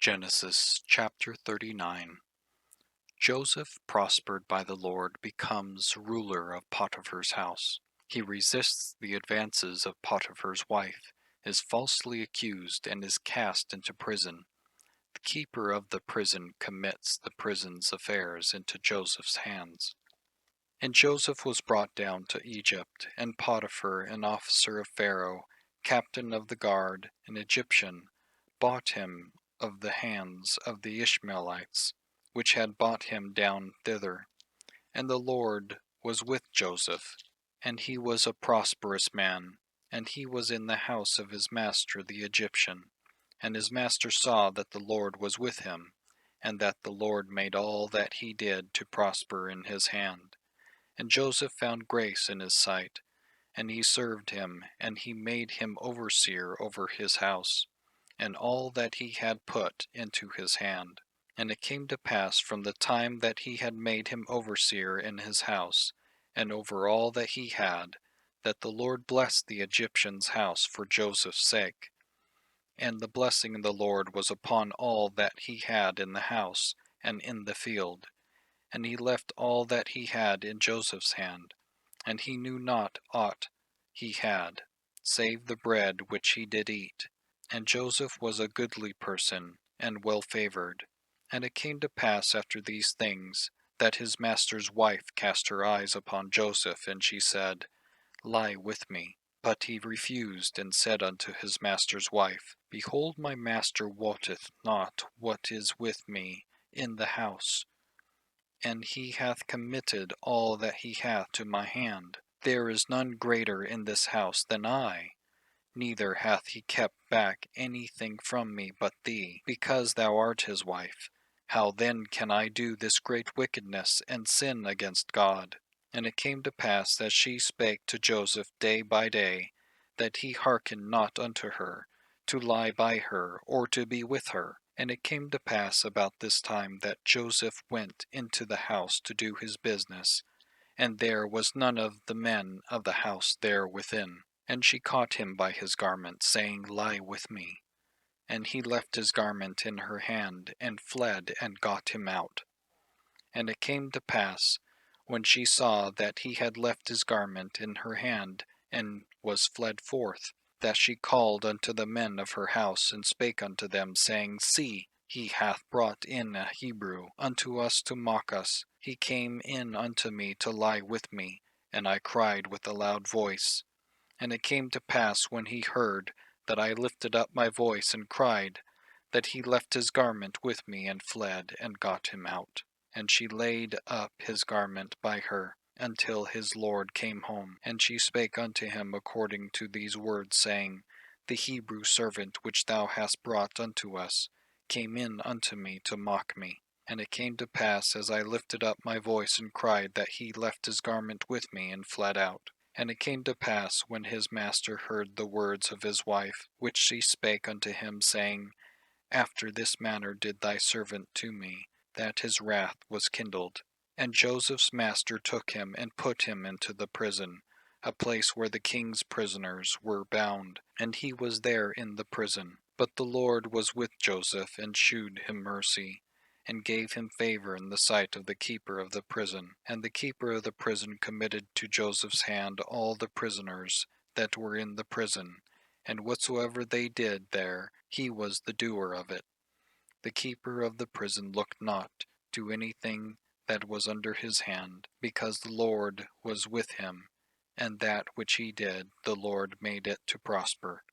Genesis chapter 39. Joseph, prospered by the Lord, becomes ruler of Potiphar's house. He resists the advances of Potiphar's wife, is falsely accused, and is cast into prison. The keeper of the prison commits the prison's affairs into Joseph's hands. And Joseph was brought down to Egypt, and Potiphar, an officer of Pharaoh, captain of the guard, an Egyptian, bought him of the hands of the Ishmaelites, which had brought him down thither. And the Lord was with Joseph, and he was a prosperous man, and he was in the house of his master the Egyptian. And his master saw that the Lord was with him, and that the Lord made all that he did to prosper in his hand. And Joseph found grace in his sight, and he served him, and he made him overseer over his house, and all that he had put into his hand. And it came to pass from the time that he had made him overseer in his house, and over all that he had, that the Lord blessed the Egyptian's house for Joseph's sake. And the blessing of the Lord was upon all that he had in the house and in the field. And he left all that he had in Joseph's hand, and he knew not aught he had, save the bread which he did eat. And Joseph was a goodly person, and well favored. And it came to pass after these things, that his master's wife cast her eyes upon Joseph, and she said, Lie with me. But he refused, and said unto his master's wife, Behold, my master wotteth not what is with me in the house, and he hath committed all that he hath to my hand. There is none greater in this house than I, neither hath he kept back anything from me but thee, because thou art his wife. How then can I do this great wickedness, and sin against God? And it came to pass that she spake to Joseph day by day, that he hearkened not unto her, to lie by her, or to be with her. And it came to pass about this time that Joseph went into the house to do his business, and there was none of the men of the house there within. And she caught him by his garment, saying, Lie with me. And he left his garment in her hand, and fled, and got him out. And it came to pass, when she saw that he had left his garment in her hand, and was fled forth, that she called unto the men of her house, and spake unto them, saying, See, he hath brought in a Hebrew unto us to mock us. He came in unto me to lie with me, and I cried with a loud voice. And it came to pass, when he heard that I lifted up my voice and cried, that he left his garment with me, and fled, and got him out. And she laid up his garment by her, until his lord came home. And she spake unto him according to these words, saying, The Hebrew servant which thou hast brought unto us came in unto me to mock me. And it came to pass, as I lifted up my voice and cried, that he left his garment with me, and fled out. And it came to pass, when his master heard the words of his wife, which she spake unto him, saying, After this manner did thy servant to me, that his wrath was kindled. And Joseph's master took him, and put him into the prison, a place where the king's prisoners were bound, and he was there in the prison. But the Lord was with Joseph, and shewed him mercy, and gave him favor in the sight of the keeper of the prison. And the keeper of the prison committed to Joseph's hand all the prisoners that were in the prison, and whatsoever they did there, he was the doer of it. The keeper of the prison looked not to anything that was under his hand, because the Lord was with him, and that which he did, the Lord made it to prosper.